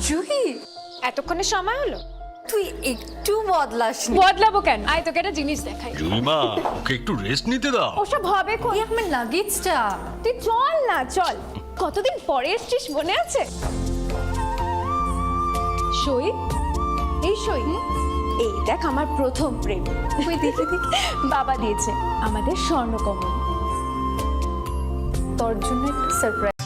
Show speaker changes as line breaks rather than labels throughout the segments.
জুহি
এতক্ষণে সময় হলো?
তুই একটু বদলাসনি।
বদলাবো কেন? আয় তোকে একটা জিনিস দেখাই।
জুইমা ওকে একটু রেস্ট নিতে দাও।
ওসব হবে কোন?
এই আমার লাগেজটা।
তুই চল না, চল। কতদিন পরে এসছিস, মনে আছে? সই, এই সই, এই দেখ আমার প্রথম প্রেম।
তুই দেখে দেখে
বাবা দিয়েছে আমাদের স্বর্ণকমল।
তোর জন্য একটা সারপ্রাইজ।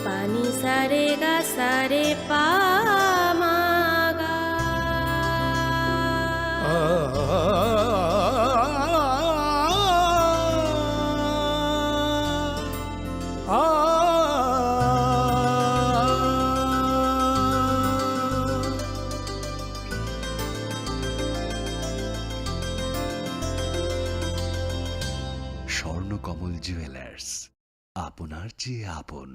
पानी सारे गा सारे पा मा गा
স্বর্ণকমল জুয়েলার্স, আপনার চেয়ে আপন।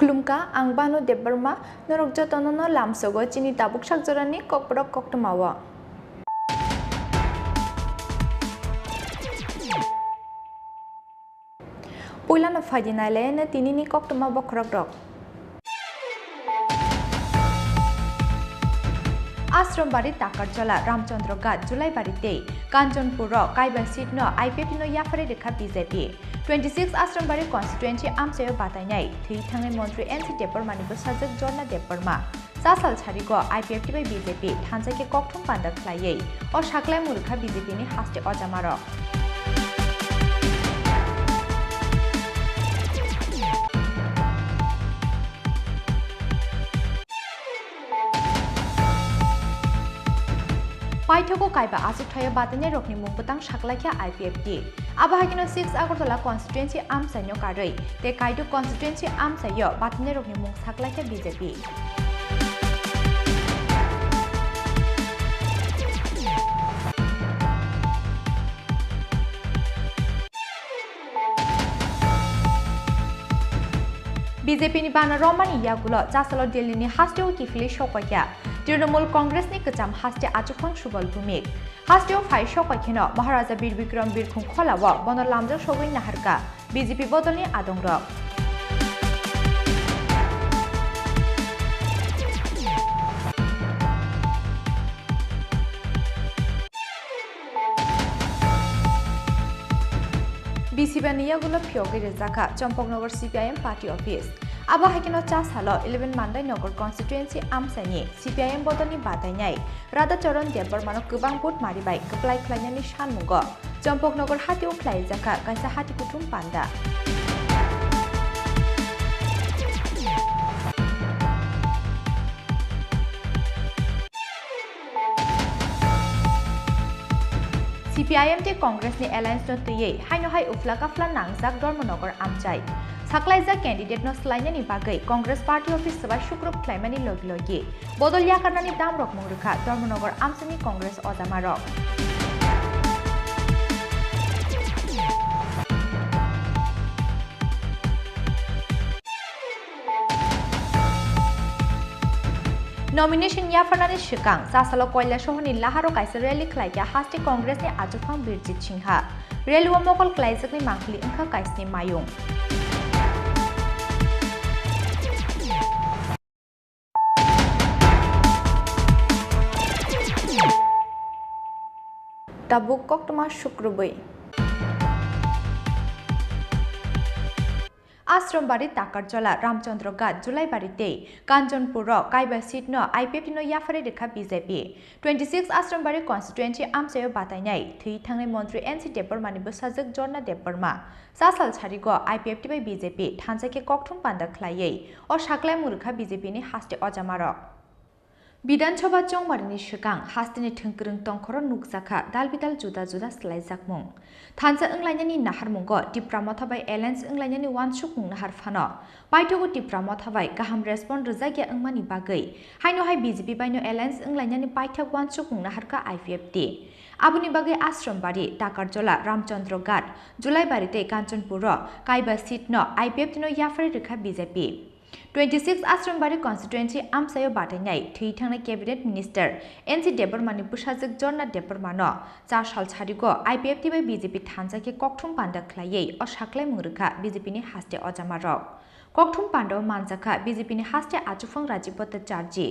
Khulumka ang banu debarma norokjo tonono lamsogo chini tabuk sakjorani kokborok koktamawa. Puilano fajinale na tinini koktama bokrok rok. Ashrambari Takarjala Ramchandraghat জুলাইবাড়িতে কাঞ্চনপুর কাইবা সিট ন আইপিএফ নো ইয়াফারে রেখা বিজেপি 26 আশ্রমবাড়ি কনস্টিটুয়েন্সি আমসায় বাতাইনাই থৈ থাঙै মন্ত্রী এনসি দেববর্মানিबो সাজক জর্না দেববর্মা সাসাল ছাড়িগো আইপিএফ টিবাই বিজেপি থানজাকে ককথম পান্ডা ख्लायै অ সাকলাই মুরখা বিজেপি नि হাস্তে অজামার পাইথকো কাইবা আজুকথায় বাতিনে রকনি মুংপতাং সাকলাইখা আইপিএফটি আবাহাকিনো 6 আগরতলা কনস্টিটুয়েন্সি আমসাইনো কারৈ তে কাইদু কনস্টিটুয়েন্সি আমসাইয় বাতিনে রকনি মুং সাকলাইখা বিজেপি বিজেপি नि बाना रमानी यागुलो चासलो दिल्ली नि हास्टेव किफिले सकाया तृणमूल कांग्रेस नि कचाम हास्टे आजुफां सुबल भूमिक हास्टेव फाइ सकायखिनो महाराजा बीर बिक्रम बिरखुं खलाव बन लामजो सगै नाहारका बीजेपी बदलनि आदंग बिसिबानियागुलो फियोगे रेजाखा चम्पकनगर सीपीआईएम पार्टी ऑफिस आबाहाकिनो चासालो 11 मान्दाय नगर कन्स्टिट्युएन्सि आमसाइनि सीपीआईएम बदलनि बादायनाय राधाचरण देबबर्मानो गोबां भोट मारिबाय गोप्लाय ख्लायनायनि सानमुंगो चम्पकनगर हातियाव ख्लायजाखा कायसा हातिकुथुम पान्दा सीपीआईएम ते कांग्रेस नि एलायंस नो तयै हाइनो हाइ उफ्ला काफ्ला नांजाक धर्मनगर आमचाय साकलाइजा कैंडिडेट नो स्लाइनानि बागै कांग्रेस पार्टी ऑफिस सभा शुक्रब ख्लायमानि लगे बदल याकारनानि दाम रक मुंगरुखा धर्मनगर आमसानि कांग्रेस अजामारक नमिनेशन याफारनानि सिगां सासालो कयला सहरनि लाहारो कायसा रेलि ख्लायग्या हास्टे कांग्रेसनि आजुफां बिरजित सिंहा रेलवे मकल ख्लायजाकनि मांखलि ओंखा कायसनि मायुं Tabuk koktama शुक्रबै আশ্রমবাড়ি তাকারজলা রামচন্দ্রগাঁ জুলাইবাড়িতে কাঞ্চনপুরক কাইবা সিটনো আইপিএফটিনো ইয়াফারে রেখা বিজেপি 26 আশ্রমবাড়ি কনস্টিটুয়েন্সি আমসাयो বাতাইনাই থুই থাংনাই মন্ত্রী এনসি দেববর্মানিबो साजोक जर्ना देबबर्मा सासाल सारिगो आईपीएफटी बाय बीजेपी थानसाके ककथुम पान्दा ख्लायै अ साक्लाय मुरुखा बीजेपीनि हास्ते अजामारक বিধানসভা চংমারিনি सिगां हास्तिनि थोंगोरों तंखर नुकजाखा दालबिदाल जुदा जुदा स्लायजाकमुं थानसा ओंलायनायनि नाहारमुंगो टिप्राम थाबाय एलायन्स ओंलायनायनि वानसुकमुं नाहार फानो पाइथगो टिप्राम थाबाय गाहाम रेसपन्ड रोजागिया ओंमानि बागै हायनोहाय बीजेपी बायनो एलायन्स ओंलायनायनि पाइथग वानसुकमुं नाहारका आईपीएफटी आबुनि बागै आश्रमबाड़ी ताकारजला रामचंद्रगाट जुलाइबाड़ीते कांचनपुर काइबा सीटनो आईपीएफटीनो याफारे रेखा बीजेपी 26 आश्रमबाड़ी कन्स्टिट्युएन्सी आमसायो बाटायनाय थै थांनाय कैबिनेट मिनिस्टार एनसि देबबर्मानि साजोक जर्ना देबबर्मानो 4 साल सारिगो आईपीएफटी बाय बीजेपी थानसाके ककथुम पान्दा ख्लायै अ साक्लाय मुरुखा बीजेपीनि हास्ते अजामारक ककथुम पान्डाव मानजाखा बीजेपीनि हास्ते आचुफं राजीव भट्टाचार्य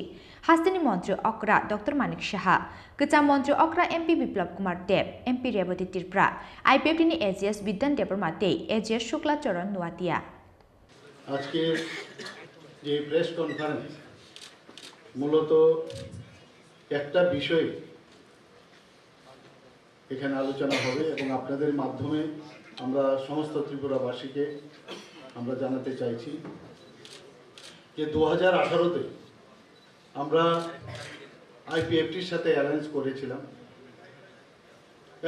हास्तेनि मन्त्री अक्रा डॉक्टर मानिक साहा गोजा मन्त्री अक्रा एमपी बिप्लब कुमार देव एमपी रेवती तिरप्रा आईपीएफटीनि एजीएस विद्यान देबबर्मा ते एजीएस शुक्ला चरण नुआतिया
আজকে যে প্রেস কনফারেন্স মূলত একটা বিষয় এখানে আলোচনা হবে এবং আপনাদের মাধ্যমে আমরা সমস্ত ত্রিপুরাবাসীকে আমরা জানাতে চাইছি যে 2018-তে আমরা আইপিএফটির সাথে অ্যালায়েন্স করেছিলাম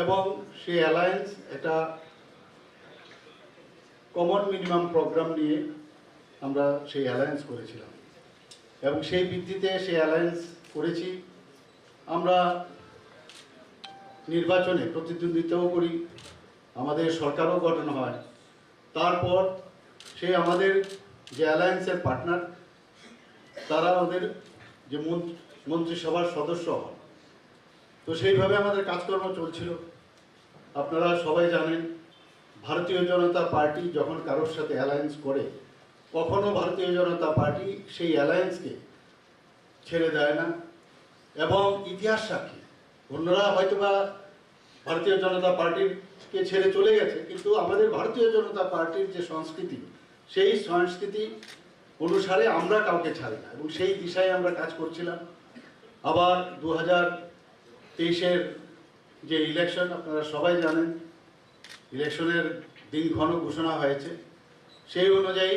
এবং সেই অ্যালায়েন্স একটা কমন মিনিমাম প্রোগ্রাম নিয়ে আমরা সেই অ্যালায়েন্স করেছিলাম এবং সেই ভিত্তিতে সেই অ্যালায়েন্স করেছি আমরা নির্বাচনে প্রতিদ্বন্দ্বিতাও করি আমাদের সরকারও গঠন হয় তারপর সেই আমাদের যে অ্যালায়েন্সের পার্টনার তারা আমাদের যে মন্ত্রিসভার সদস্য হন তো সেইভাবে আমাদের কাজকর্ম চলছিল আপনারা সবাই জানেন ভারতীয় জনতা পার্টি যখন কারোর সাথে অ্যালায়েন্স করে কখনো ভারতীয় জনতা পার্টি সেই অ্যালায়েন্সকে ছেড়ে দেয় না এবং ইতিহাস সাক্ষী অন্যরা হয়তোবা ভারতীয় জনতা পার্টিকে ছেড়ে চলে গেছে কিন্তু আমাদের ভারতীয় জনতা পার্টির যে সংস্কৃতি সেই সংস্কৃতি অনুসারে আমরা কাউকে ছাড়ি না এবং সেই দিশায় আমরা কাজ করছিলাম আবার 2023-এর যে ইলেকশন আপনারা সবাই জানেন ইলেকশনের দিনক্ষণ ঘোষণা হয়েছে সেই অনুযায়ী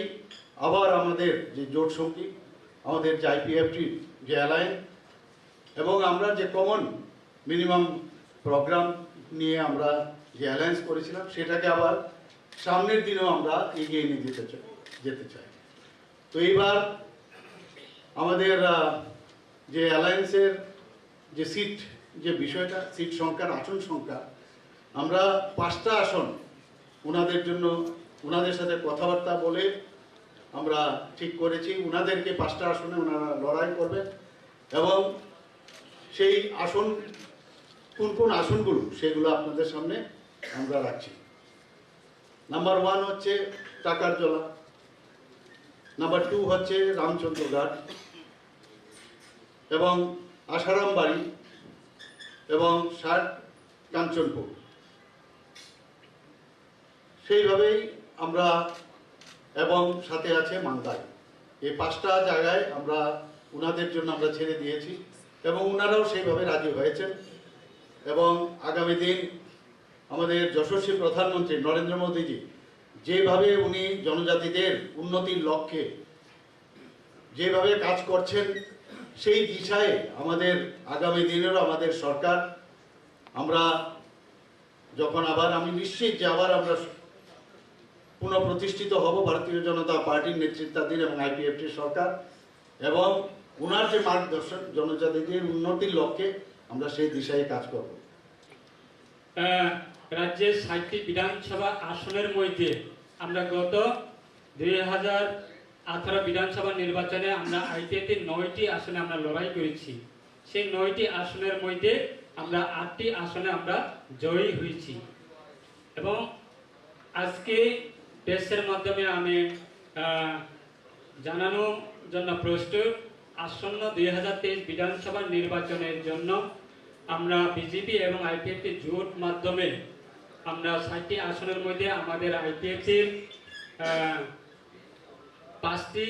আবার আমাদের যে জোট সঙ্গী আমাদের যে আইপিএফটির যে অ্যালায়েন্স এবং আমরা যে কমন মিনিমাম প্রোগ্রাম নিয়ে আমরা যে অ্যালায়েন্স করেছিলাম সেটাকে আবার সামনের দিনেও আমরা এগিয়ে নিয়ে যেতে চাই তো এইবার আমাদের যে অ্যালায়েন্সের যে সিট যে বিষয়টা সিট সংখ্যার আসন সংখ্যা আমরা 5টা আসন ওনাদের জন্য ওনাদের সাথে কথাবার্তা বলে আমরা ঠিক করেছি ওনাদেরকে 5টা আসনে ওনারা লড়াই করবেন এবং সেই আসন কোন কোন আসনগুলো সেগুলো আপনাদের সামনে আমরা রাখছি নাম্বার 1 হচ্ছে টাকারজলা নাম্বার 2 হচ্ছে রামচন্দ্রঘাট এবং আশারামবাড়ি এবং কাঞ্চনপুর সেইভাবেই আমরা এবং সাথে আছে মান্দাই এই 5টা জায়গায় আমরা ওনাদের জন্য আমরা ছেড়ে দিয়েছি এবং ওনারাও সেইভাবে রাজি হয়েছেন এবং আগামী দিন আমাদের যশস্বী প্রধানমন্ত্রী নরেন্দ্র মোদীজি যেভাবে উনি জনজাতিদের উন্নতির লক্ষ্যে যেভাবে কাজ করছেন সেই দিশায় আমাদের আগামী দিনেরও আমাদের সরকার আমরা যখন আবার আমি নিশ্চিত যে আবার আমরা পুনঃপ্রতিষ্ঠিত হব ভারতীয় জনতা পার্টির নেতৃত্বাধীন এবং আইপিএফটির সরকার এবং ওনার যে মার্গদর্শন জনজাতিদের উন্নতির লক্ষ্যে আমরা সেই দিশায় কাজ করব
রাজ্যের 60টি বিধানসভা আসনের মধ্যে আমরা গত 2018 বিধানসভা নির্বাচনে আমরা আইপিএফটির 9টি আসনে আমরা লড়াই করেছি সেই 9টি আসনের মধ্যে আমরা 8টি আসনে আমরা জয়ী হয়েছি এবং আজকে প্রেসের মাধ্যমে আমি জানানোর জন্য প্রস্তুত আসন্ন 2023 বিধানসভা নির্বাচনের জন্য আমরা বিজেপি এবং আইপিএফটি জোট মাধ্যমে আমরা 60টি আসনের মধ্যে আমাদের আইপিএফটির 5টি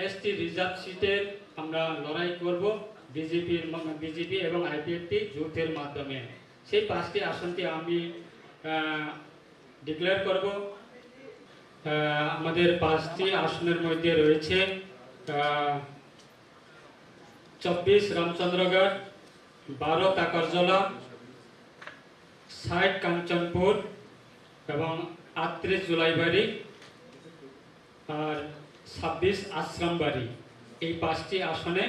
এসটি রিজার্ভ সিটের আমরা লড়াই করব বিজেপি এবং আইপিএফটি জোটের মাধ্যমে। সেই 5টি আসনটি আমি ডিক্লেয়ার করব। আমাদের 5টি আসনের মধ্যে রয়েছে 24 রামচন্দ্রগড়, 12 তাকরজলা, 60 কাঞ্চনপুর এবং 38 জুলাইবাড়ি আর 26 আশ্রমবাড়ি। এই 5টি আসনে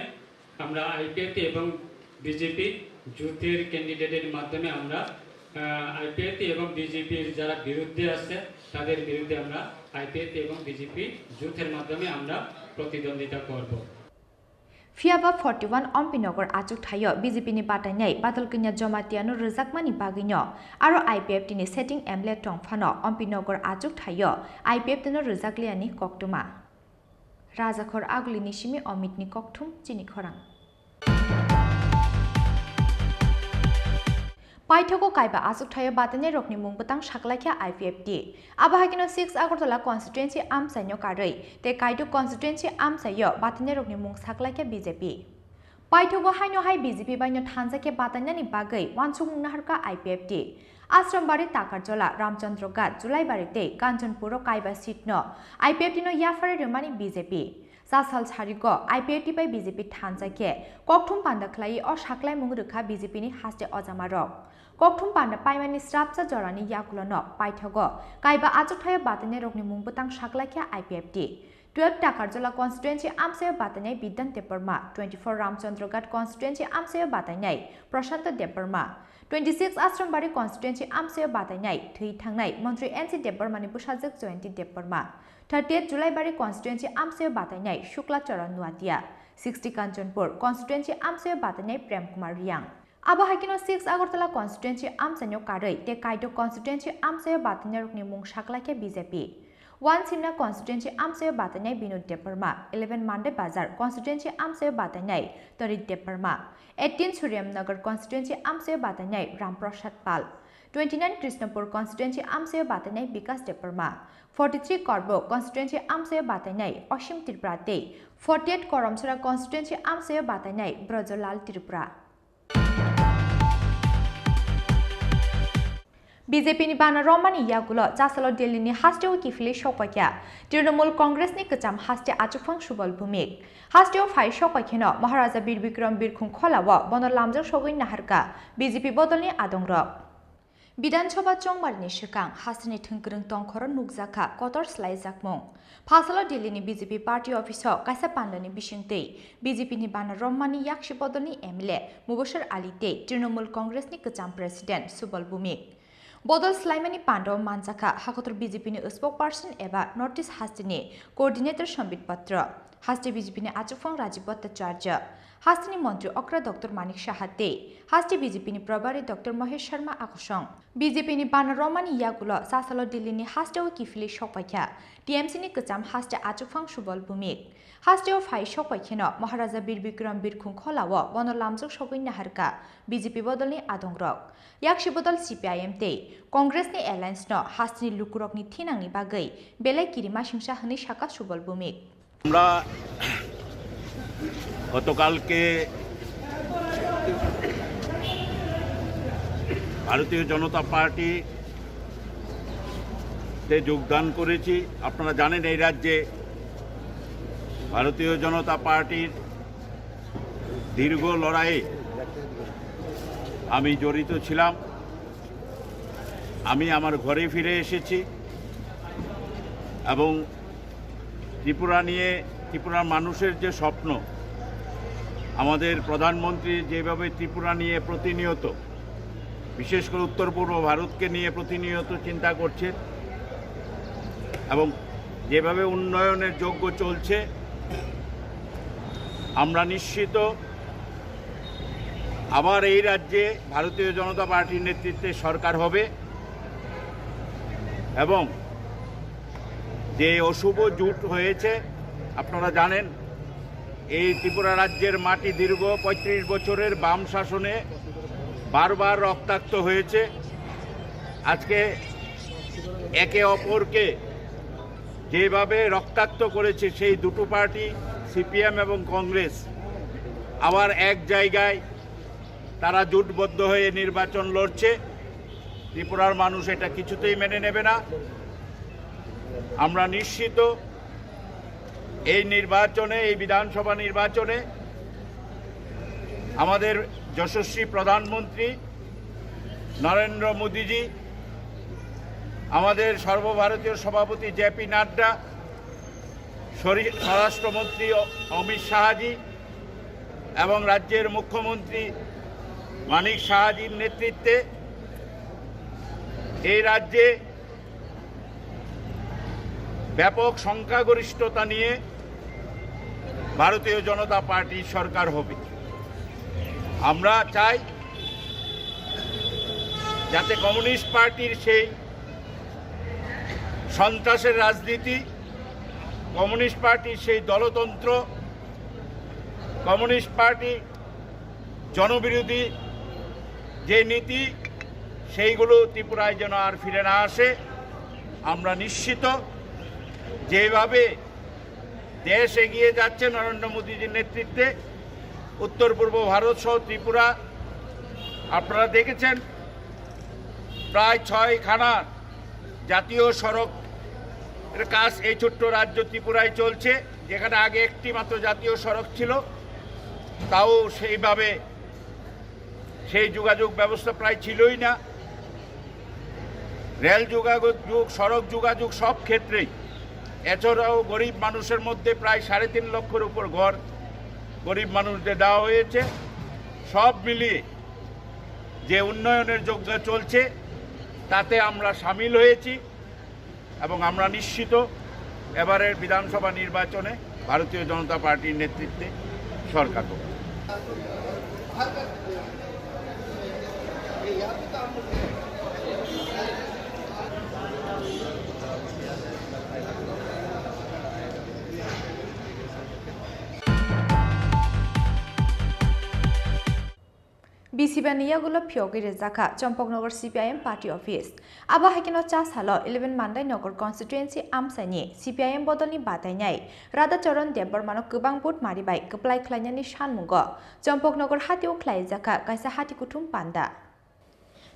আমরা আইপিএফটি এবং বিজেপি জোটের ক্যান্ডিডেটের মাধ্যমে আমরা আইপিএফটি এবং বিজেপির যারা বিরুদ্ধে আছে তাদের বিরুদ্ধে আমরা আইপিএফটি এবং বিজেপি জোটের মাধ্যমে আমরা প্রতিদ্বন্দ্বিতা করব।
Fiaba 41 Ompinogor achuk thayo BJP ni batanai badal kinya jomatiano rejakmani bagino aro IPF ni setting emle tongphano Ompinogor achuk thayo IPF tino rejakliani koktuma Rajakhor aglini simi Omit ni kokthum chini khorang Paithoko kaiba achuk thayo batane rokni mungbutang shaklaikha IPFT abahakino 6 Agartala constituency amsaino karei te kaidu constituency amsayo batane rokni mung shaklaikha BJP Paithoko haino hai BJP baino thanjake batanani bagai wansung naharka IPFT Asrambari Takarjola Ramchandrogat Julaibarite Kanchanpuro kaiba sitno IPFT no yafare remani BJP Sasal Charigo IPFT by BJP thanjake kokthum panda khlai o shaklai mung rukha BJP ni haste ojamarok Kokthum panda paimani strapsa jorani yakulono paithogo kaiba achuk thayo batane rokni mungbutang shaklaikha IPFT 12 Takarjola constituency amsayo batanai Bidan Deparma 24 Ramchandrogat constituency amsayo batanai Prashant Deparma 26 Asrambari constituency amsayo batanai Thui Thangnai Montri NC Deparmani Bushajak Jointi Deparma 30th Julaibari constituency amsayo batanai Shukla Charan Nuatia 60 Kanchanpur constituency amsayo batanai Prem Kumar Riang Abahakino 6 Agartala constituency amsanyo karei te kaido constituency amsayo batanai rokni mung shaklaikha BJP 1 Simna constituency amsayo batanai Binod Deparma 11 Mande Bazar constituency amsayo batanai Tarit Deparma 18 Suryamnagar constituency amsayo batanai Ramprasad Pal 29 Krishnapur constituency amsayo batanai Bikas Deparma 43 Korbo constituency amsayo batanai Oshim Tripurate 48 Koramsura constituency amsayo batanai Brajolal Tripura BJP ni bana Romani yagulo jasalo Delhi ni hasteo kifili shokakya Trinamool Congress ni kacham haste achufang subal bhumik hasteo phai shokakheno Maharaja Bir Bikram Birkhung kholawa bonor lamjak sogoi naharka BJP bodolni adongrok Bidansabha Chongmarni Shikang Hasani Thungkrung Tongkhoro Nukjaka Kotor Slai Jakmung Phasalo Delhi ni BJP party office kaisa pandani bisingtei BJP ni bana Romani yakshi bodolni MLA Mubashir Ali te Trinamool Congress ni kacham president Subal Bhumik Bodol Slaimani Pandaw Manjaka Hakotor BJP ni spokesperson eba notice hastini coordinator Sambit Patra Haste BJP ni achufang Rajiv Bhattacharya Hastini Mantri Okra Dr Manik Shahate Haste BJP ni Prabhari Dr Mahesh Sharma Akosong BJP ni bana Romani yagulo Sasalo Delhi ni hasteo kifili shokpaikha TMC ni kacham haste achufang Subal Bhumik hasteo phai shokpaikheno Maharaja Bir Bikram Birkhung kholawo bonor lamjak sogoi naharka BJP bodolni adongrok yakshi bodol CPIM te Congress ni alliance no hastini lukurok ni thinangni bagai belai kirima himsa hini shaka Subal Bhumik
আমরা গতকালকে ভারতীয় জনতা পার্টিতে যোগদান করেছি। আপনারা জানেন এই রাজ্যে ভারতীয় জনতা পার্টির দীর্ঘ লড়াইয়ে আমি জড়িত ছিলাম। আমি আমার ঘরে ফিরে এসেছি এবং ত্রিপুরা নিয়ে ত্রিপুরার মানুষের যে স্বপ্ন আমাদের প্রধানমন্ত্রী যেভাবে ত্রিপুরা নিয়ে প্রতিনিয়ত বিশেষ করে উত্তর পূর্ব ভারতকে নিয়ে প্রতিনিয়ত চিন্তা করছেন এবং যেভাবে উন্নয়নের যজ্ঞ চলছে আমরা নিশ্চিত আবার এই রাজ্যে ভারতীয় জনতা পার্টির নেতৃত্বে সরকার হবে এবং যে অশুভ জোট হয়েছে আপনারা জানেন এই ত্রিপুরা রাজ্যের মাটি দীর্ঘ ৩৫ বছরের বাম শাসনে বারবার রক্তাক্ত হয়েছে। আজকে একে অপরকে যেভাবে রক্তাক্ত করেছে সেই দুটো পার্টি সিপিএম এবং কংগ্রেস আবার এক জায়গায় তারা জোটবদ্ধ হয়ে নির্বাচন লড়ছে, ত্রিপুরার মানুষ এটা কিছুতেই মেনে নেবে না। আমরা নিশ্চিত এই নির্বাচনে, এই বিধানসভা নির্বাচনে আমাদের যশস্বী প্রধানমন্ত্রী নরেন্দ্র মোদীজি, আমাদের সর্বভারতীয় সভাপতি জেপি নাড্ডা, স্বরাষ্ট্রমন্ত্রী অমিত শাহজি এবং রাজ্যের মুখ্যমন্ত্রী মানিক সাহাজির নেতৃত্বে এই রাজ্যে ব্যাপক সংখ্যাগরিষ্ঠতা নিয়ে ভারতীয় জনতা পার্টির সরকার হবে। আমরা চাই যাতে কমিউনিস্ট পার্টির সেই সন্ত্রাসের রাজনীতি, কমিউনিস্ট পার্টির সেই দলতন্ত্র, কমিউনিস্ট পার্টি জনবিরোধী যে নীতি, সেইগুলো ত্রিপুরায় যেন আর ফিরে না আসে। আমরা নিশ্চিত যেভাবে দেশ এগিয়ে যাচ্ছে নরেন্দ্র মোদীজির নেতৃত্বে, উত্তর পূর্ব ভারত সহ ত্রিপুরা, আপনারা দেখেছেন প্রায় 6খানা জাতীয় সড়ক এর কাজ এই ছোট্ট রাজ্য ত্রিপুরায় চলছে, যেখানে আগে একটি মাত্র জাতীয় সড়ক ছিল, তাও সেইভাবে সেই যোগাযোগ ব্যবস্থা প্রায় ছিলই না। রেল যোগাযোগ, সড়ক যোগাযোগ সব ক্ষেত্রেই। এছাড়াও গরিব মানুষের মধ্যে প্রায় 3.5 লক্ষের উপর ঘর গরিব মানুষদের দেওয়া হয়েছে। সব মিলিয়ে যে উন্নয়নের যোগ্য চলছে তাতে আমরা সামিল হয়েছি এবং আমরা নিশ্চিত এবারের বিধানসভা নির্বাচনে ভারতীয় জনতা পার্টির নেতৃত্বে সরকার হবে।
বিসিবানিয়াগুলো ফিয়গিরে জাখা চম্পকনগর সিপিআইএম পার্টি অফিস আবা হাইকেন চাষ হাল 11 মান্দাই নগর কনস্টিটুয়েন্সি আমসাইনি সিপিআইএম বদलनि बादायनाय राधाचरण देबबर्मानो गोबां भोट मारिबाय गोप्लाय ख्लायनायनि सानमुंग चम्पकनगर हातियाव ख्लाय जाखा कायसा हाति कुथुम पान्दा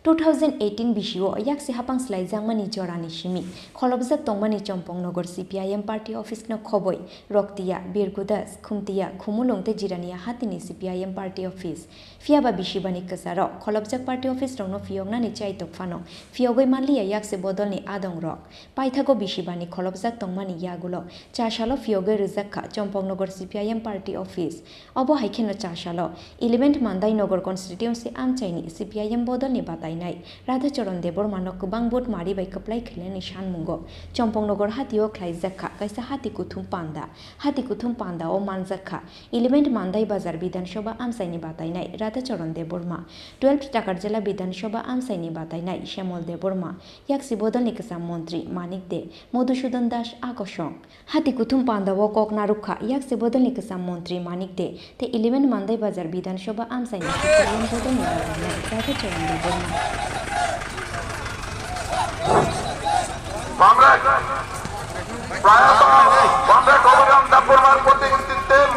2018 बिसिओ याक्सि हापां स्लाइजांमानि जरानि सिमि खलबजाक तंमानि चम्पकनगर सिपिआइएम पार्टी ऑफिस न खबय रक्तिया बिरगुदास खुमतिया खुमुलंते जिरानिया हातिनि सिपिआइएम पार्टी ऑफिस फियाबा बिसिबानि कसार खलबजाक पार्टी ऑफिस रंनो फियगनानि चाइतक फानो फियगै मानलिया याक्सि बदलनि आदं रक पाइथागो बिसिबानि खलबजाक तंमानि यागुलो चाशालो फियगै रजाखा चम्पकनगर सिपिआइएम पार्टी ऑफिस अबो हाइखेनो चाशालो 11 मान्दाइ नगर कन्स्टिट्युएन्सि आमचाइनि सिपिआइएम बदलनि बादायनाय राधाचरण देबबर्मानो गोबां भोट मारिबाय खोप्लाय खैलायनि सानमुंग चम्पकनगर हातियाव ख्लायजाखा कायसा हाति कुथुम पान्दा ओ मानजाखा 11 मान्दाइ बाजार विधानसभा आमसाइनि बादायनाय राधाचरण देबबर्मा 12 टाकार जिल्ला विधानसभा आमसाइनि बादायनाय श्यामल देबबर्मा याक्सि बदलनि गोजाम मन्त्री मानिक दे मधुसूदन दास आकर्षण हाति कुथुम पान्दाव ककनारुखा याक्सि बदलनि गोजाम मन्त्री मानिक दे ते 11 मान्दाइ बाजार विधानसभा आमसाइनि बदलनि बादायनाय राधाचरण देबबर्मा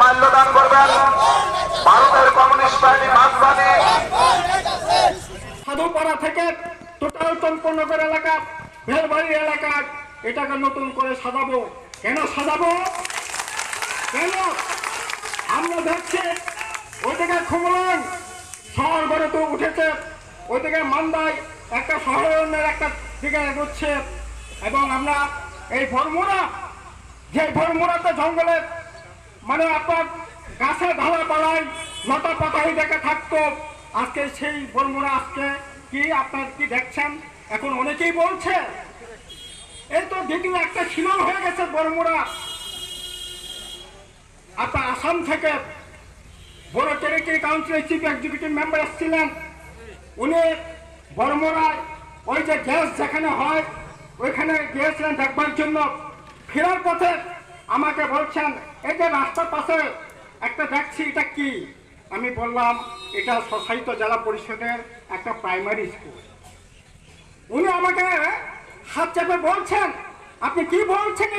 মাল্যদান করবেন ভারতের কমিউনিস্ট পার্টি মার্ক্সবাদী সাধুপাড়া থেকে টোটাল চম্পকনগর এলাকা বেলবাড়ি এলাকা এটাকে নতুন করে সাজাবো। কেন সাজাবো? কেন আমরা দেখছি ওই থেকে খুমলং শহর গড়ে তো উঠেছে, ওই থেকে মান্দায় একটা শহরের একটা দিকে এগোচ্ছে এবং আমরা এই ভরমুরা, যে ভরমুরাতে জঙ্গলে মানে আপনার গাছে ঢালা পালায় লতা পাতাই দেখে থাকতো, আজকে সেই ভরমুরা আজকে কি আপনার কি দেখছেন? এখন অনেকেই বলছে এই তো দ্বিতীয় একটা শিলং হয়ে গেছে ভরমুরা। আপনার আসাম থেকে বড় টেরিটরি কাউন্সিলের চিফ এক্সিকিউটিভ মেম্বার এসেছিলেন, উনি বড়মোড়ায় ওই যে গ্যাস যেখানে হয় ওইখানে গিয়েছিলেন দেখবার জন্য। ফেরার পথে আমাকে বলছেন এই যে রাস্তার পাশে একটা দেখছি, এটা কি? আমি বললাম এটা স্বশাসিত জেলা পরিষদের একটা প্রাইমারি স্কুল। উনি আমাকে হাত চেপে বলছেন আপনি কি বলছেন?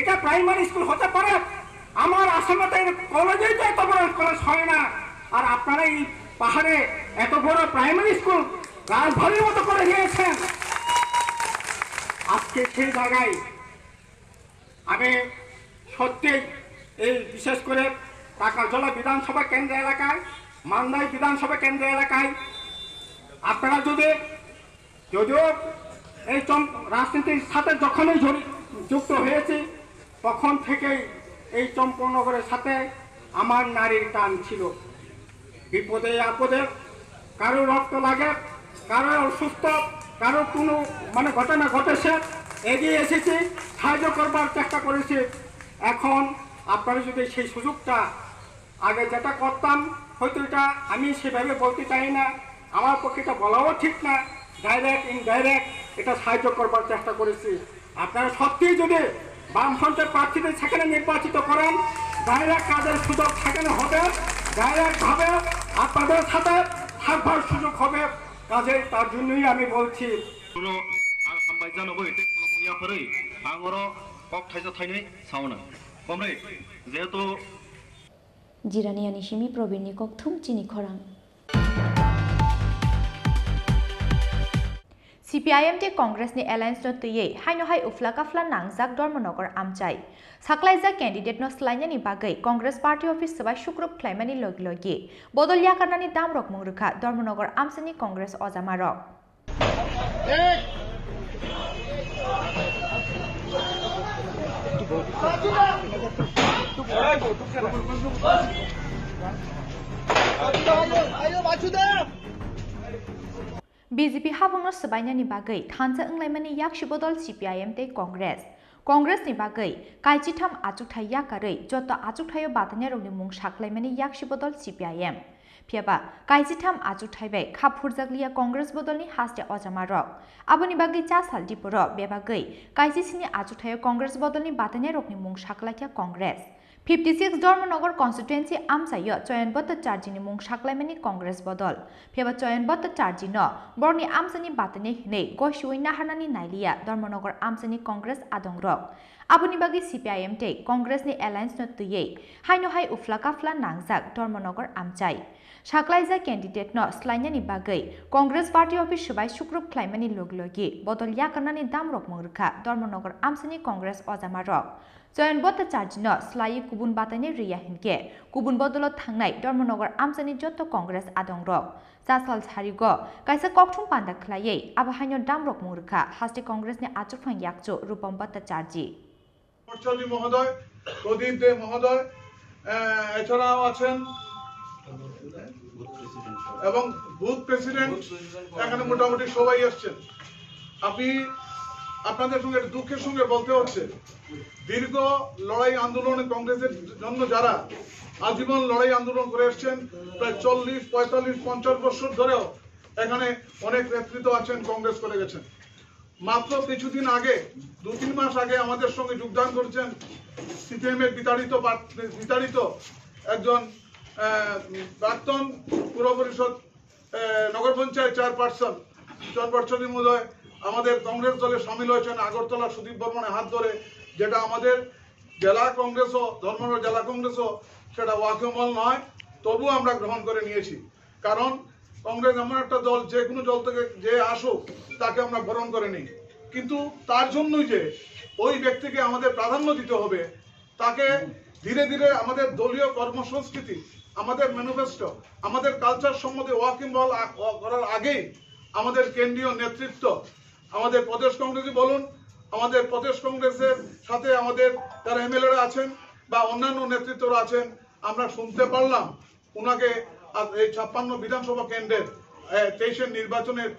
এটা প্রাইমারি স্কুল হতে পারে? আমার আসামে কলেজেই তো এত বড় কলেজ হয় না, আর আপনারা এই পাহাড়ে এত বড় প্রাইমারি স্কুল রাজধানীর মতো করে দিয়েছেন। আজকে সেই জায়গায় আমি সত্যি এই বিশেষ করে টাকারজলা বিধানসভা কেন্দ্র এলাকায়, মান্দাই বিধানসভা কেন্দ্র এলাকায় আপনারা যদিও এই রাজনীতির সাথে যখনই যুক্ত হয়েছি তখন থেকেই এই চম্পকনগরের সাথে আমার নারীর টান ছিল। বিপদে আপদে, কারো রক্ত লাগে, কারো অসুস্থ, কারো কোনো ঘটনা ঘটেছে, এগিয়ে এসেছি, সাহায্য করবার চেষ্টা করেছি। এখন আপনারা যদি সেই সুযোগটা, আগে যেটা করতাম হয়তো এটা আমি সেভাবে বলতে চাই না, আমার পক্ষে এটা বলাও ঠিক না, ডাইরেক্ট ইনডাইরেক্ট এটা সাহায্য করবার চেষ্টা করেছি। আপনারা সত্যিই যদি বামফ্রন্টের প্রার্থীদের সেখানে নির্বাচিত করেন, ডাইরেক্ট কাজের সুযোগ সেখানে হবে, ডাইরেক্টভাবে আপনাদের সাথে থাকবার সুযোগ হবে। কাজে তার জন্যই আমি বলছি
যেহেতু জিরানিয়ানি সিমি প্রবীণী ককথুম চিনি খরাং
CPIM te Congress ni alliance no tuye haino hai ufla kafla nangjak Dharmanagar amchai saklaijak candidate no slaina ni bagai Congress party office sabai shukrup khlaimani logi bodolya karnani damrok mungrukha Dharmanagar amsani Congress ojamarok BJP habungno sabainani bagai thansa englaimani yakshibodol CPIM te Congress ni bagai kaijitham achukthai yakarei joto achukthai batanya rogni mung saklaimani yakshibodol CPIM phiaba kaijitham achukthai bai khapurjakliya Congress bodolni haste ojamarok aboni bagai cha sal diporo bebagai kaijisini achukthai Congress bodolni batanya rogni mung saklaikya Congress 56 Dharmanagar constituency amsayo choyanbotto charjini mung saklaimani Congress bodol pheba choyanbotto charjino borni amsani batane hinei goshui naharnani nailiya Dharmanagar amsani Congress adongrok aboni bagi CPIM te Congress ni alliance no tuye haino hai ufla kafla nangjak Dharmanagar amchai saklaija candidate no slainani bagai Congress party office subai shukrup khlaimani loglogi bodol yakarnani damrok murkha Dharmanagar amsani Congress ojamarok Joyanbotto charjino slai kubun batane riya hinke kubun bodolot thangnai Dharmanagar amsani jotto Congress adongrok jasal charigo kaisa kokthung panda khlaiei abahaino damrok murkha haste Congress ni achukphang yakcho rupam botto charji
পর্চলি মহোদয় প্রদীপ দে মহোদয় এছাড়াও আছেন এবং booth president এখানে মোটামুটি সবাই আসছেন আমি আপনাদের সঙ্গে দুঃখের সঙ্গে বলতে হচ্ছে দীর্ঘ লড়াই আন্দোলনে কংগ্রেসের জন্য যারা আজীবন লড়াই আন্দোলন করে আসছেন প্রায় 40, 45, 50 বছর ধরেও এখানে অনেক নেতৃত্ব আছেন কংগ্রেস করে গেছেন মাত্র কিছুদিন আগে 2-3 মাস আগে আমাদের সঙ্গে যোগদান করেছেন সিপিএম এর বিতাড়িত একজন প্রাক্তন পুর পরিষদ নগর পঞ্চায়েত চেয়ারপারসন চরপরচনী মহোদয় আমাদের কংগ্রেস দলে সামিল হয়েছেন আগরতলা সুদীপ বর্মনের হাত ধরে যেটা আমাদের জেলা কংগ্রেসও ধর্মনগর জেলা কংগ্রেসও সেটা ওয়াকিবল নয় তবু আমরা গ্রহণ করে নিয়েছি কারণ কংগ্রেস এমন একটা দল যে কোনো দল থেকে যে আসুক তাকে আমরা বরণ করে নিই কিন্তু তার জন্যই যে ওই ব্যক্তিকে আমাদের প্রাধান্য দিতে হবে তাকে ধীরে ধীরে আমাদের দলীয় কর্মসংস্কৃতি আমাদের ম্যানিফেস্টো আমাদের কালচার সম্বন্ধে ওয়াকিবল করার আগেই আমাদের কেন্দ্রীয় নেতৃত্ব আমাদের প্রদেশ কংগ্রেসই বলুন আমাদের প্রদেশ কংগ্রেসের সাথে আমাদের যারা এমএলএরা আছেন বা অন্যান্য নেতৃত্বরা আছেন আমরা শুনতে পারলাম ওনাকে এই 56 বিধানসভা কেন্দ্রের 23 নির্বাচনের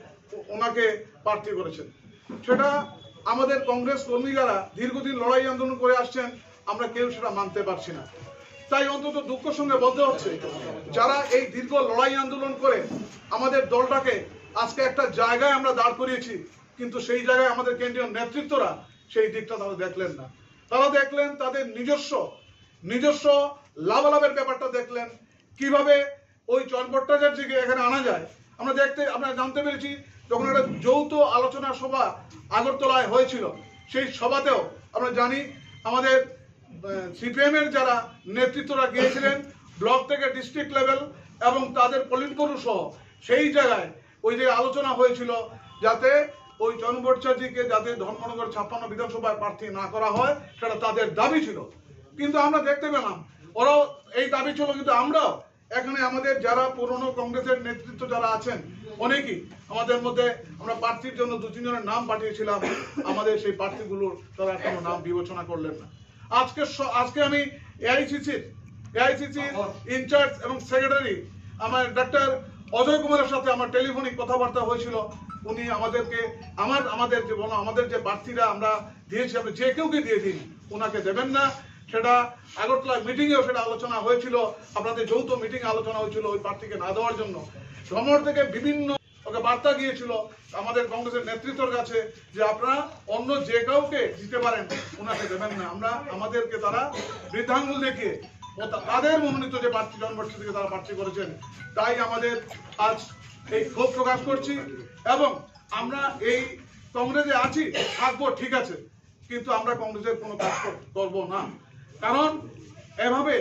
ওনাকে প্রার্থী করেছেন সেটা আমাদের কংগ্রেস কর্মী যারা দীর্ঘদিন লড়াই আন্দোলন করে আসছেন আমরা কেউ সেটা মানতে পারছি না তাই অন্তত দুঃখের সঙ্গে বলতে হচ্ছে যারা এই দীর্ঘ লড়াই আন্দোলন করে আমাদের দলটাকে আজকে একটা জায়গায় আমরা দাঁড় করিয়েছি কিন্তু সেই জায়গায় আমাদের কেন্দ্রীয় নেতৃত্বরা সেই দিকটা তারা দেখলেন না তারা দেখলেন তাদের নিজস্ব লাভালাভের ব্যাপারটা দেখলেন কিভাবে ওই চরপট্টাচার্যকে এখানে আনা যায় আমরা জানতে পেরেছি যখন একটা যৌথ আলোচনা সভা আগরতলায় হয়েছিল সেই সভাতেও আমরা জানি আমাদের সিপিএম এর যারা নেতৃত্বরা গিয়েছিলেন ব্লক থেকে ডিস্ট্রিক্ট লেভেল এবং তাদের পলিটব্যুরো সহ সেই জায়গায় ওই যে আলোচনা হয়েছিল যাতে ওই চন্দ্রবর্ষাজিকে যাতে ধর্মনগর 56 বিধানসভায় প্রার্থী না করা হয় সেটা তাদের দাবি ছিল। কিন্তু আমরা দেখতে পেলাম ওরাও এই দাবি ছিল, কিন্তু আমরাও এখানে আমাদের যারা পুরনো কংগ্রেসের নেতৃত্ব যারা আছেন অনেকেই আমাদের মধ্যে আমরা প্রার্থীর জন্য 2-3 জনের নাম পাঠিয়েছিলাম, আমাদের সেই প্রার্থীগুলোর তারা কোনো নাম বিবেচনা করলেন না। আজকে আমি এআইসিসির ইনচার্জ এবং সেক্রেটারি আমার ডক্টর অজয় কুমারের সাথে আমার টেলিফোনিক কথাবার্তা হয়েছিল। উনি আমাদেরকে আমাদের যে প্রার্থীরা আমরা দিয়েছি, আমরা যে কেউকে দিয়ে দিন, ওনাকে দেবেন না। সেটা আগরতলা মিটিংয়েও সেটা আলোচনা হয়েছিল, আপনাদের যৌথ মিটিং আলোচনা হয়েছিল ওই প্রার্থীকে না দেওয়ার জন্য। ধর্মর থেকে বিভিন্ন ওকে বার্তা গিয়েছিল আমাদের কংগ্রেসের নেতৃত্বের কাছে যে আপনারা অন্য যে কাউকে দিতে পারেন, ওনাকে দেবেন না। আমাদেরকে তারা বৃদ্ধাঙ্গুল দেখিয়ে তাদের মনোনীত যে প্রার্থী জনবর্ষ থেকে তারা প্রার্থী করেছেন, তাই আমাদের আজ এই ক্ষোভ প্রকাশ করছি। এবং আমরা এই কংগ্রেসে আছি, থাকবো, ঠিক আছে, কিন্তু আমরা কংগ্রেসের কোনো কাজ করব না। কারণ এভাবে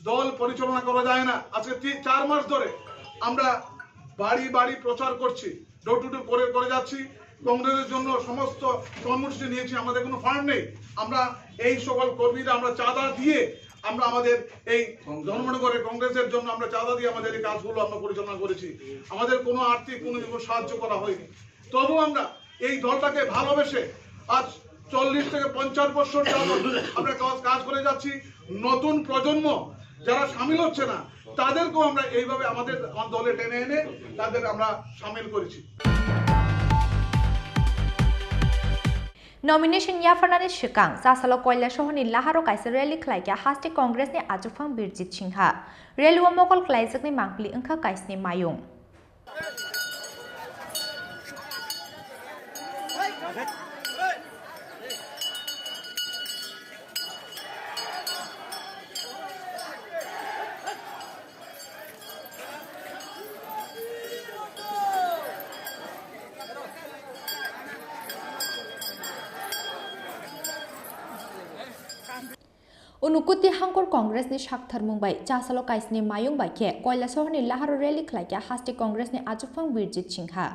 দল পরিচালনা করা যায় না। আজকে 4 মাস ধরে আমরা বাড়ি বাড়ি প্রচার করছি, ডোর টু ডোর করে যাচ্ছি। কংগ্রেসের জন্য সমস্ত কর্মসূচি নিয়েছি, আমাদের কোনো ফান্ড নেই। আমরা এই সকল কর্মীরা আমরা চাঁদা দিয়ে আমরা আমাদের এই ধর্মনগরে কংগ্রেসের জন্য আমরা চাঁদা দিয়ে আমাদের এই কাজগুলো আমরা পরিচালনা করেছি। আমাদের কোনো আর্থিক কোনো সাহায্য করা হয়নি। তবু আমরা এই দলটাকে ভালোবেসে আজ 40 থেকে 50 বছর আমরা কাজ করে যাচ্ছি। নতুন প্রজন্ম যারা সামিল হচ্ছে না, তাদেরকেও আমরা এইভাবে আমার দলে টেনে এনে তাদের আমরা সামিল করেছি।
Nomination yafarnani shikang sasalo koila shohoni laharo kaisa rally khlaikya hasti congress ni ajufang birjit singha rally wa mokol klaijak ni mangpli angkha kaisni mayung Unukuti hangkor Congress ni Shakhtar Mumbai Chasalo Kaisni Mayung Baike Koila Sohni Laharo Rally Klaikya Hasti Congress ni Ajufang Birjit Singha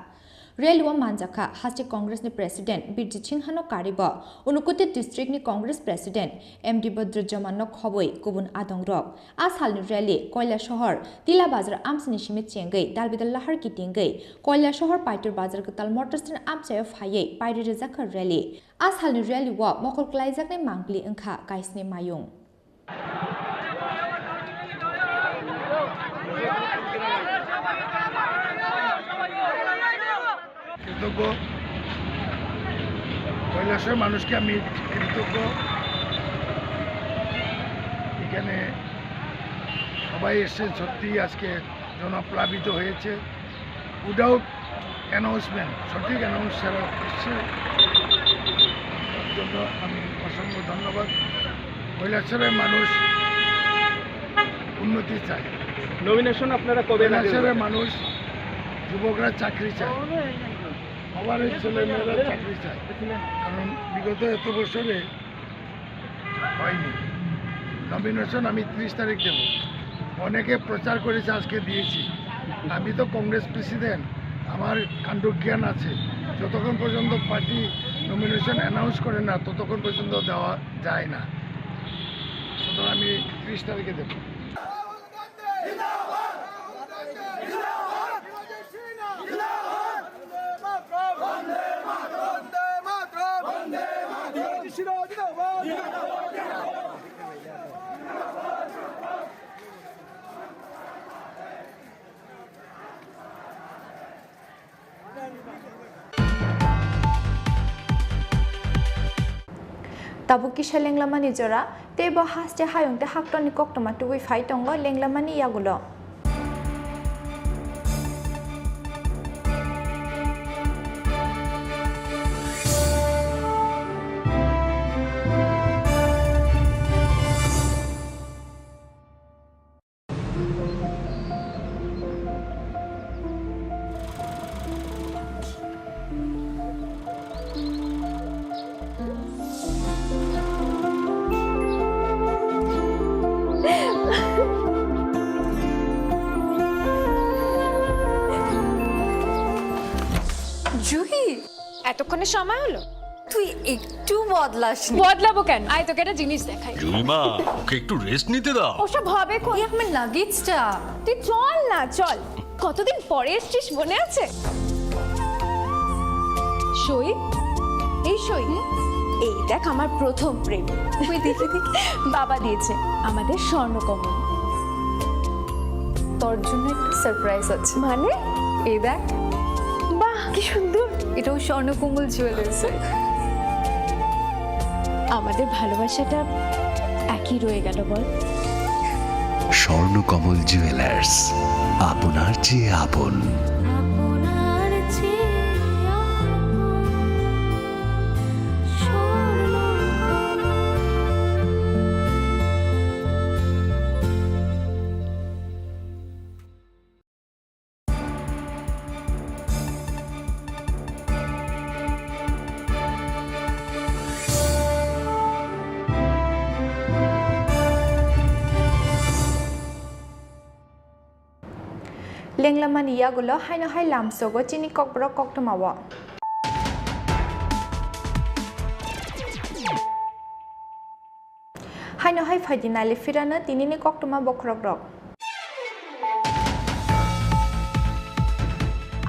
Rally wa Manjaka Hasti Congress ni President Birjit Singha no Kariba Unukuti District ni Congress President MD Badrujaman no Khoboi Kubun Adongrok Ashal ni Rally Koila Shohor Tila Bazar Amsni Shimit Chengai Dalbidal Lahar Kitingai Koila Shohor Paitur Bazar Katal Motorstan Amchayo Phaye Pairi Rezakar Rally Ashal ni Rally wa Mokol Klaijak ni Mangpli Angkha Kaisni Mayung
কৃতজ্ঞ কৈলাসের মানুষকে আমি কৃতজ্ঞ। এখানে সবাই এসে সত্যি আজকে জনপ্লাবিত হয়েছে। উইদাউট অ্যানাউন্সমেন্ট, সঠিক অ্যানাউন্স ছাড়া এসছে, তার জন্য আমি অসংখ্য ধন্যবাদ। কৈলাসের মানুষ উন্নতি চায়।
নমিনেশন আপনারা কবে?
কৈলাসের মানুষ যুবকরা চাকরি চায়, সবার ছেলেমেয়েরা চাকরি চায়, কারণ বিগত এত বছরে হয়নি। নমিনেশন আমি 30 তারিখ দেব। অনেকে প্রচার করেছে, আজকে দিয়েছি। আমি তো কংগ্রেস প্রেসিডেন্ট, আমার কাণ্ডজ্ঞান আছে। যতক্ষণ পর্যন্ত পার্টি নমিনেশন অ্যানাউন্স করে না, ততক্ষণ পর্যন্ত দেওয়া যায় না। সুতরাং আমি 30 তারিখে দেব।
Tabuki sha lenglamani jora tebo haste hayongte haktoni koktoma tuwi faitongo lenglamani yagulo
এতক্ষণে সময় হলো?
তুই একটু বদলাসনি।
বদলাবো কেন? আয় তোকে একটা জিনিস দেখাই।
জুইমা ওকে একটু রেস্ট নিতে দাও।
ওসব হবে কোন?
এই আমার লাগেজটা।
তুই চল না, চল। কতদিন পরে এসছিস, মনে আছে? সই, এই সই, এই দেখ আমার প্রথম প্রেম।
তুই দেখি দেখি।
বাবা দিয়েছে আমাদের স্বর্ণকমল।
তোর জন্য একটা সারপ্রাইজ আছে।
মানে?
এই দেখ।
বাহ কি সুন্দর।
এটাও স্বর্ণকমল জুয়েলার্সের।
আমাদের ভালোবাসাটা একই রয়ে গেল বল।
স্বর্ণকমল জুয়েলার্স, আপনার চেয়ে আপন।
আপনার চেয়ে
লেংলামানি ইয়াগুলো হাইনো হাই লামসোগো চিনি kokborok koktamawo হাইনো হাই ফাইদিনালি ফিরানো তিনিনি koktoma bokrogrok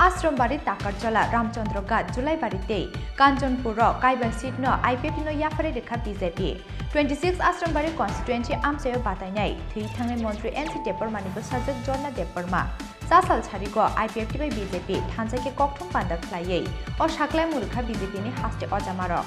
Ashrambari Takarjala Ramchandraghat জুলাই বাড়িতেই কাঞ্চনপুর কাইবা সিট ন আইপিএফ নো ইয়াফারে Rekha BJP 26 Ashrambari constituency আমসায় বাতাইনাই থৈ থাङै মন্ত্রী এনসি দেববর্মানিबो साजक जर्ना देबबर्मा सासाल छारिगो आईपीएफ टिबाय बीजेपी थानसाइके ककथुम पान्दा ख्लायै अ साख्लाय मुलुखा बीजेपी नि हास्ते अजामारो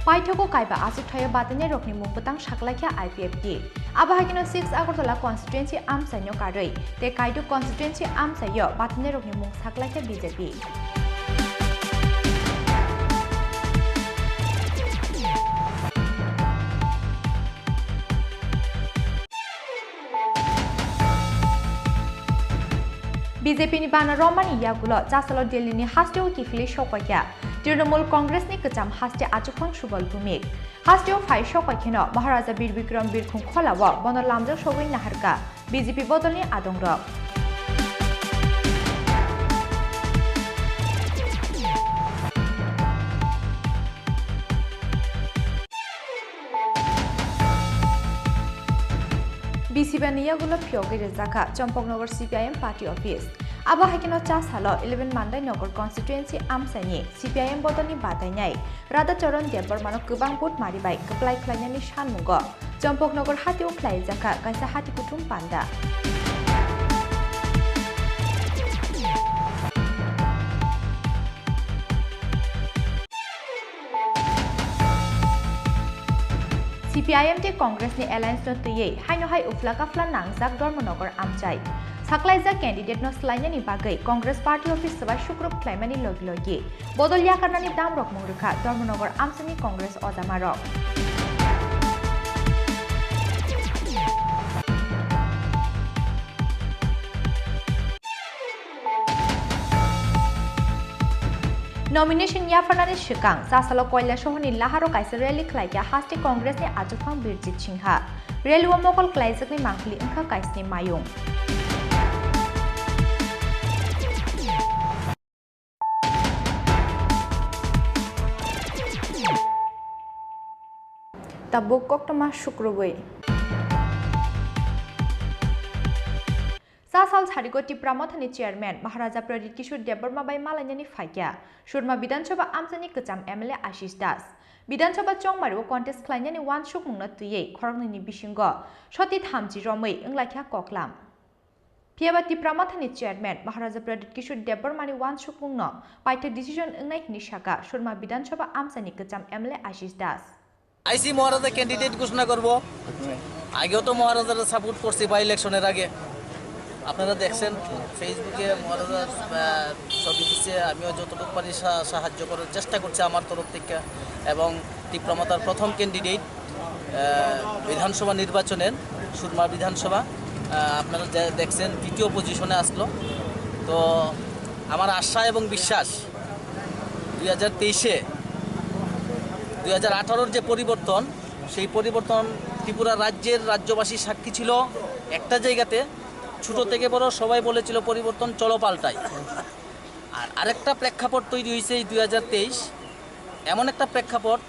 पाइथको काइबा आसुथाय बातने रखनि मुंबतां साख्लायखा आईपीएफ टी आबाहागिनो 6 আগরতলা कन्स्टिट्युएन्सी आमसाइनो कारै ते काइदु कन्स्टिट्युएन्सी आमसाइयो बातने रखनि मुं साख्लायखा बीजेपी बीजेपी नि बाना रमानी यागुलो चासलो दिल्ली नि हास्टेव किफिलि शौकया तृणमूल कांग्रेस नि कचाम हास्टे आचुफां सुबल भूमिक हास्टेव फाइ शौकयखेनो महाराजा बीर विक्रम बिरखुं खलाव बनर लामजों सगै नाहारका बीजेपी बदलनि आदंरक बिसिबानियागुलो फियोगेरे जाखा चम्पकनगर सीपीआईएम पार्टी ऑफिस आबाहागिनो चासालो 11 मान्दाय नगर कन्स्टिट्युएन्सी आमसाइनि सीपीआईएम बदलनि बादायनाय राधाचरण देबबर्मानो गोबां भोट मारिबाय कप्लाय ख्लायनायनि सानमुगो चम्पकनगर हातियाव ख्लाय जाखा कायसा हाति कुटुम पान्दा सीपीआईएम ते कांग्रेस नि एलायंस न तुयै हाइनो हाइ उफ्ला काफ्ला नांजाक धर्मनगर आमचाय साख्लायजा कैंडिडेट न स्लायनायनि बागै कांग्रेस पार्टी ऑफिस सभा शुक्रब ख्लायमानि लगे लगे बदल याकारनानि दाम रकमं रेखा धर्मनगर आमसानि कांग्रेस अजामारक नॉमिनेशन याफानानि सिगां चासालो कयला सहरनि लाहारो कायसा रेली ख्लायग्या हास्टे कांग्रेसनि आजुफां बिरजित सिंहा रेलवे मकल ख्लायजकनि मांखलि ओंखा कायसनि मायुं तबुक कोक्टमा शुक्रबै सासाल छारिगो टिप्रामथानि चेयरमैन महाराजा प्रदीप किशोर देबबर्मा बाय मालायनानि फाइग्या सुरमा विधानसभा आमसानि कचाम एमएलए आशिष दास विधानसभा चंमारिव कन्टेस्ट ख्लायनानि वानसुक मुंनो तुयै खरंनि बिसिंगो सती थामजि रमै ओंलाख्या कक्लाम फियाबा टिप्रामथानि चेयरमैन महाराजा प्रदीप किशोर देबबर्मानि वानसुक मुंनो पाइथे डिसिजन ओंनाय हिनि शाखा सुरमा विधानसभा आमसानि कचाम एमएलए आशिष दास
आईसी महाराजा कैंडिडेट घोषणा करब আগেও তো মহারাজারা সাপোর্ট করছে বাই ইলেকশনের আগে আপনারা দেখছেন ফেসবুকে মহারাজার ছবি দিচ্ছে আমিও যতটুকু পারি সাহায্য করার চেষ্টা করছি আমার তরফ থেকে এবং টিপ্রামাতার প্রথম ক্যান্ডিডেট বিধানসভা নির্বাচনের সুরমা বিধানসভা আপনারা দেখছেন দ্বিতীয় পজিশনে আসলো তো আমার আশা এবং বিশ্বাস 2023-এ 2018-র যে পরিবর্তন সেই পরিবর্তন ত্রিপুরা রাজ্যের রাজ্যবাসী সাক্ষী ছিল একটা জায়গাতে, ছোট থেকে বড় সবাই বলেছিল পরিবর্তন চলো পাল্টাই। আর আরেকটা প্রেক্ষাপট তৈরি হয়েছে এই 2023, এমন একটা প্রেক্ষাপট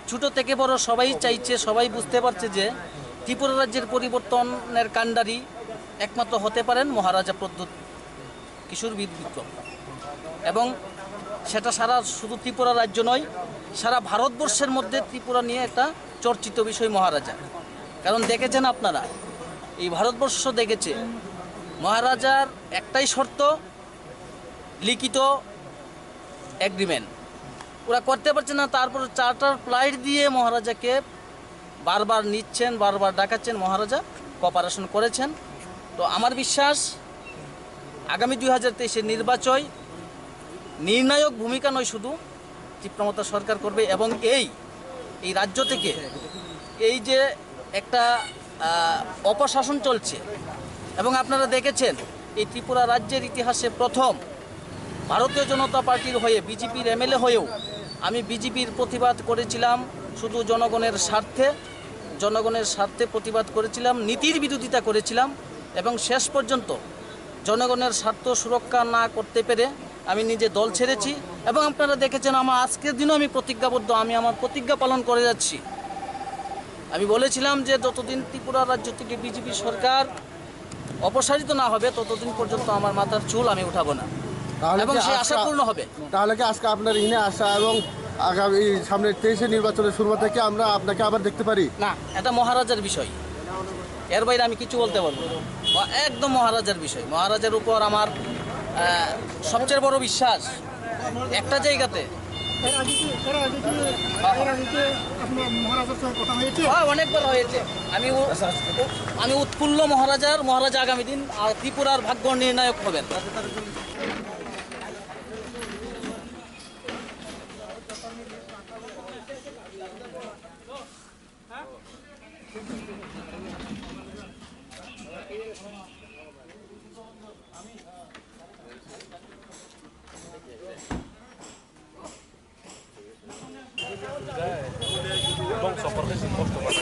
ছোট থেকে বড় সবাই চাইছে, সবাই বুঝতে পারছে যে ত্রিপুরা রাজ্যের পরিবর্তনের কাণ্ডারি একমাত্র হতে পারেন মহারাজা প্রদ্যুৎ কিশোর বীর বিক্রম। এবং সেটা সারা শুধু ত্রিপুরা রাজ্য নয়, সারা ভারতবর্ষের মধ্যে ত্রিপুরা নিয়ে একটা চর্চিত বিষয় মহারাজা। কারণ দেখেছেন আপনারা, এই ভারতবর্ষ দেখেছে মহারাজার একটাই শর্ত, লিখিত এগ্রিমেন্ট ওরা করতে পারছে না। তারপর চার্টার ফ্লাইট দিয়ে মহারাজাকে বারবার নিচ্ছেন, বারবার ডাকাচ্ছেন, মহারাজা কোঅপারেশন করেছেন। তো আমার বিশ্বাস আগামী 2023-এর নির্বাচন নির্ণায়ক ভূমিকা নয়, শুধু তীব্রমতা সরকার করবে। এবং এই রাজ্য থেকে এই যে একটা অপশাসন চলছে, এবং আপনারা দেখেছেন এই ত্রিপুরা রাজ্যের ইতিহাসে প্রথম ভারতীয় জনতা পার্টির হয়ে বিজেপির এমএলএ হয়েও আমি বিজেপির প্রতিবাদ করেছিলাম শুধু জনগণের স্বার্থে প্রতিবাদ করেছিলাম, নীতির বিরোধিতা করেছিলাম। এবং শেষ পর্যন্ত জনগণের স্বার্থ সুরক্ষা না করতে পেরে আমি নিজে দল ছেড়েছি। এবং আপনারা দেখেছেন আমার আজকের দিনও আমি প্রতিজ্ঞাবদ্ধ, আমি আমার প্রতিজ্ঞা পালন করে যাচ্ছি। আমি বলেছিলাম যে যতদিন ত্রিপুরা রাজ্য থেকে বিজেপি সরকার অপসারিত না হবে ততদিন পর্যন্ত আমার মাথার চুল আমি উঠাবো না, এবং সেই আশা পূর্ণ হবে।
তাহলে কি আজকে আপনার ইনে আসা এবং আগামী সামনে 23-এর নির্বাচনের শুরু থেকে আমরা আপনাকে আবার দেখতে পারি?
না, এটা মহারাজার বিষয়, এর বাইরে আমি কিছু বলতে পারবো না। একদম মহারাজার বিষয়। মহারাজার উপর আমার সবচেয়ে বড় বিশ্বাস। একটা জায়গাতে অনেকবার হয়েছে। আমি উৎফুল্ল মহারাজা আগামী দিন ত্রিপুরার ভাগ্য নির্ণায়ক হবেন।
এবং সফরকে কষ্ট করে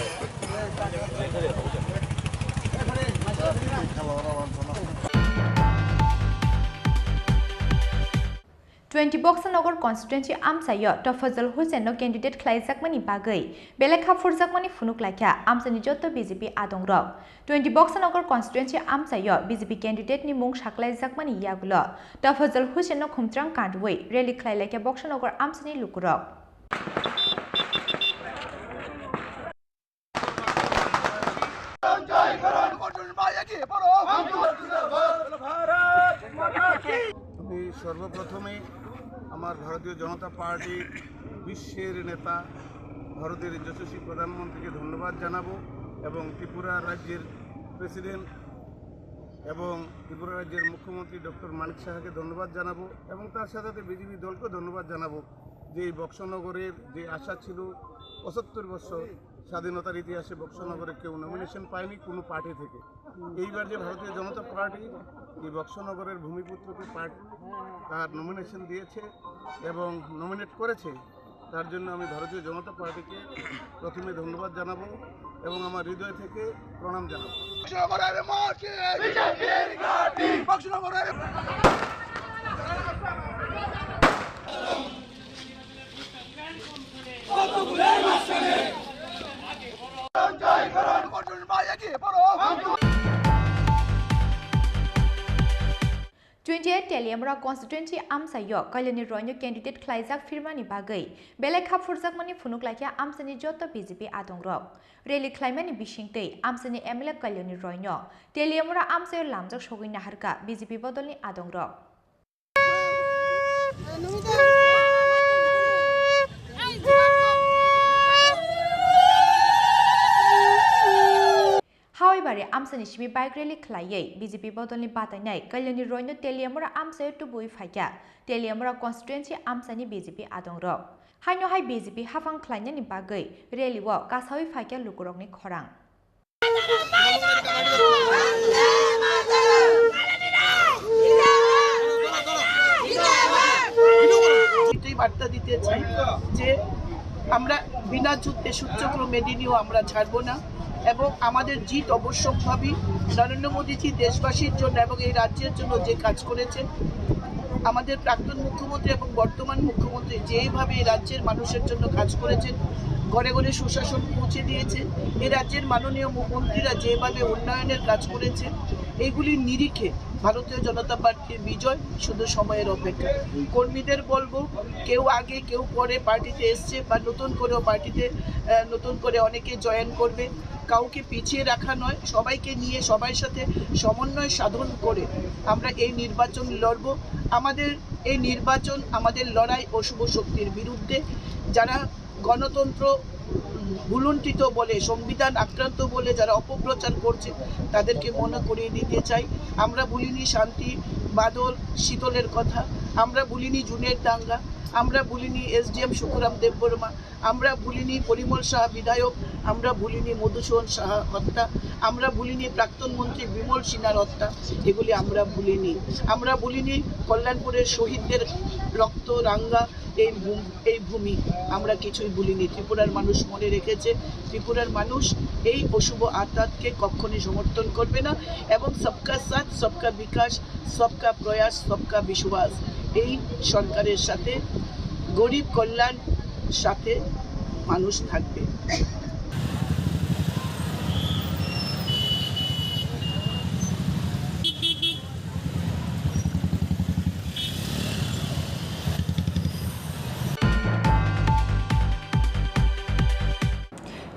20 बक्सनगर कन्स्टिट्युएन्सी आमसायो टफजल हुसेन कैंडिडेट ख्लाइजाकमानि बागै बेलेग हाफुरजाकमानि फुनुक लाखिया आमसानि जत्तो बीजेपी आदंग्रक 20 बक्सनगर कन्स्टिट्युएन्सी आमसायो बीजेपी कैंडिडेटनि मुं साख्लाइजाकमानि यागुलो टफजल हुसेन खुमत्रां कान्दुयै रेली ख्लाइलाखिया बक्सनगर आमसानि लुकुरक
সর্বপ্রথমে আমার ভারতীয় জনতা পার্টির বিশ্বের নেতা ভারতের যশস্বী প্রধানমন্ত্রীকে ধন্যবাদ জানাবো এবং ত্রিপুরা রাজ্যের প্রেসিডেন্ট এবং ত্রিপুরা রাজ্যের মুখ্যমন্ত্রী ডক্টর মানিক সাহাকে ধন্যবাদ জানাবো এবং তার সাথে সাথে বিজেপি দলকেও ধন্যবাদ জানাবো যে এই বক্সনগরের যে আশা ছিল 75 বছর স্বাধীনতার ইতিহাসে বক্সনগরে কেউ নমিনেশন পায়নি কোনো পার্টি থেকে। এইবার যে ভারতীয় জনতা পার্টি এই বক্সনগরের ভূমিপুত্রকে তার নমিনেশন দিয়েছে এবং নমিনেট করেছে, তার জন্য আমি ভারতীয় জনতা পার্টিকে প্রথমে ধন্যবাদ জানাবো এবং আমার হৃদয় থেকে প্রণাম জানাবো।
टेलियमरा कन्स्टिट्युएन्सी आमसायो कैलेनि रयनो कैंडिडेट ख्लाइजाक फिरमानि बागै बेलेग हाफुरजाकमानि फुनुक लाखिया आमसानि जत्तो बीजेपी आदंग्रक रेली ख्लाइमानि बिसिंतै आमसानि एमएलए कैलेनि रयनो टेलियमरा आमसायो लामजाक सगै नाहारका बीजेपी बदलनि आदंग्रक हावाइबारि आमसानि सिबि बाइक रेली ख्लायै बीजेपी बदलनि बादायनाय कैलेनि रयनो टेलियमरा आमसायो टुबुइ फाइया टेलियमरा कन्स्टिट्युएन्सी आमसानि बीजेपी आदंग्रक हाइनो हाइ बीजेपी हाफां ख्लायनायनि बागै रेलिओ गासावै फाइया लुकुरकनि खरां
বার্তা দিতে চাই যে
আমরা বিনা যুদ্ধে সূর্যক্র মেদিনীও আমরা ছাড়বো না এবং আমাদের জিত অবশ্যকভাবেই নরেন্দ্র মোদীজি দেশবাসীর জন্য এবং এই রাজ্যের জন্য যে কাজ করেছেন, আমাদের প্রাক্তন মুখ্যমন্ত্রী এবং বর্তমান মুখ্যমন্ত্রী যেইভাবে এই রাজ্যের মানুষের জন্য কাজ করেছেন, ঘরে ঘরে সুশাসন পৌঁছে দিয়েছেন, এই রাজ্যের মাননীয় মন্ত্রীরা যেভাবে উন্নয়নের কাজ করেছেন, এইগুলির নিরিখে ভারতীয় জনতা পার্টির বিজয় শুধু সময়ের অপেক্ষা। কর্মীদের বলবো, কেউ আগে কেউ পরে পার্টিতে এসছে বা নতুন করেও পার্টিতে নতুন করে অনেকে জয়েন করবে, কাউকে পিছিয়ে রাখা নয়, সবাইকে নিয়ে সবার সাথে সমন্বয় সাধন করে আমরা এই নির্বাচন লড়ব। আমাদের এই নির্বাচন আমাদের লড়াই অশুভ শক্তির বিরুদ্ধে, যারা গণতন্ত্র ভুলুণ্ঠিত বলে, সংবিধান আক্রান্ত বলে যারা অপপ্রচার করছে, তাদেরকে মনে করিয়ে দিতে চাই, আমরা ভুলিনি শান্তি বাদল শীতলের কথা, আমরা ভুলিনি জুনের দাঙ্গা, আমরা ভুলিনি SDM সুখরাম দেববর্মা, আমরা ভুলিনি পরিমল সাহা বিধায়ক, আমরা ভুলিনি মধুসূদন সাহা হত্যা, আমরা ভুলিনি প্রাক্তন মন্ত্রী বিমল সিনহার হত্যা, এগুলি আমরা ভুলিনি। আমরা ভুলিনি কল্যাণপুরের শহীদদের রক্ত রাঙ্গা এই ভূমি, আমরা কিছুই ভুলিনি। ত্রিপুরার মানুষ মনে রেখেছে, ত্রিপুরার মানুষ এই অশুভ আত্মাকে কখনই সমর্থন করবে না এবং সবকা সাথ সবকা বিকাশ সবকা প্রয়াস সবকা বিশ্বাস এই সরকারের সাথে গরিব কল্যাণ সাথে মানুষ থাকবে।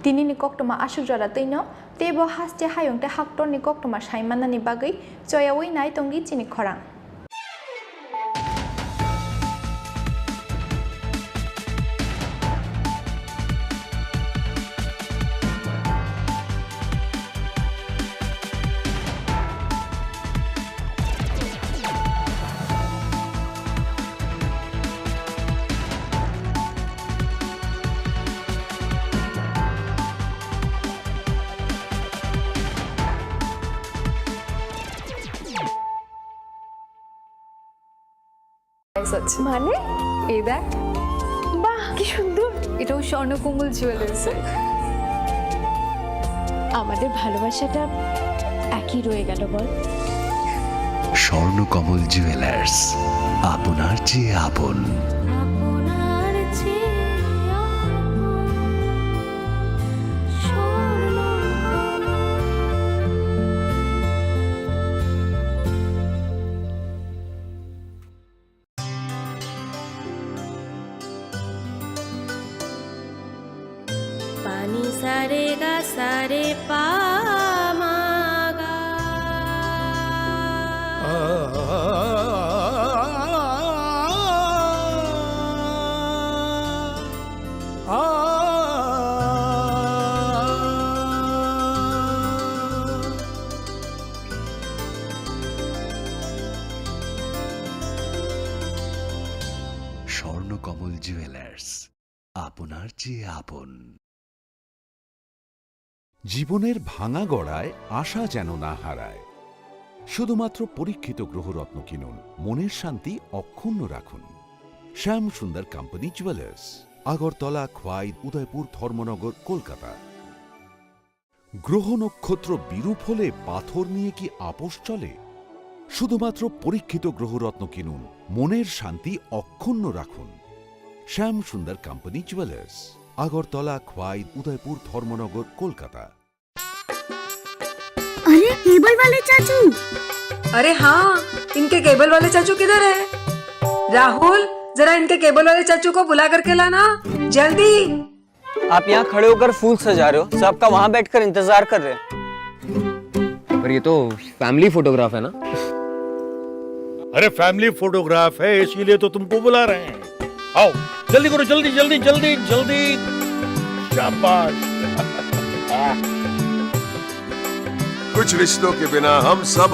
Tini ni koktoma asujara teino tebo haste hayongte haktor ni koktoma saimana ni bagai choyawi nai tongi chini khorang.
মানে এই দেখ, বাহ কি সুন্দর, এটাও স্বর্ণকুমল জুয়েলার্সের।
আমাদের ভালোবাসাটা একই রয়ে গেল বল।
স্বর্ণকমল জুয়েলার্স, আপনার চেয়ে আপন।
पानी सारे गा सारे पा मा गा
স্বর্ণকমল জুয়েলার্স, আপনার চেয়ে আপন।
জীবনের ভাঙা গড়ায় আশা যেন না হারায়। শুধুমাত্র পরীক্ষিত গ্রহরত্ন কিনুন, মনের শান্তি অক্ষুণ্ণ রাখুন। শ্যাম সুন্দর কোম্পানি জুয়েলার্স, আগরতলা, খোয়াই, উদয়পুর, ধর্মনগর, কলকাতা। গ্রহ নক্ষত্র বিরূপ হলে পাথর নিয়ে কি আপোষ চলে? শুধুমাত্র পরীক্ষিত গ্রহরত্ন কিনুন, মনের শান্তি অক্ষুণ্ণ রাখুন। শ্যাম সুন্দর কোম্পানি জুয়েলার্স, আগরতলা, খোয়াই, उदयपुर, धर्मनगर, कोलकाता।
अरे केबल वाले चाचू!
अरे हाँ, इनके केबल वाले चाचू किधर है? राहुल, जरा इनके केबल वाले चाचू को बुला करके लाना, जल्दी।
आप यहाँ खड़े होकर फूल सजा रहे हो, सबका वहाँ बैठकर इंतजार कर रहे हैं।
पर ये तो फैमिली फोटोग्राफ है ना?
अरे फैमिली फोटोग्राफ है, इसीलिए तो तुमको बुला रहे हैं। आओ जल्दी करो, जल्दी जल्दी जल्दी जल्दी। शाबाश।
कुछ रिश्तों के बिना हम सब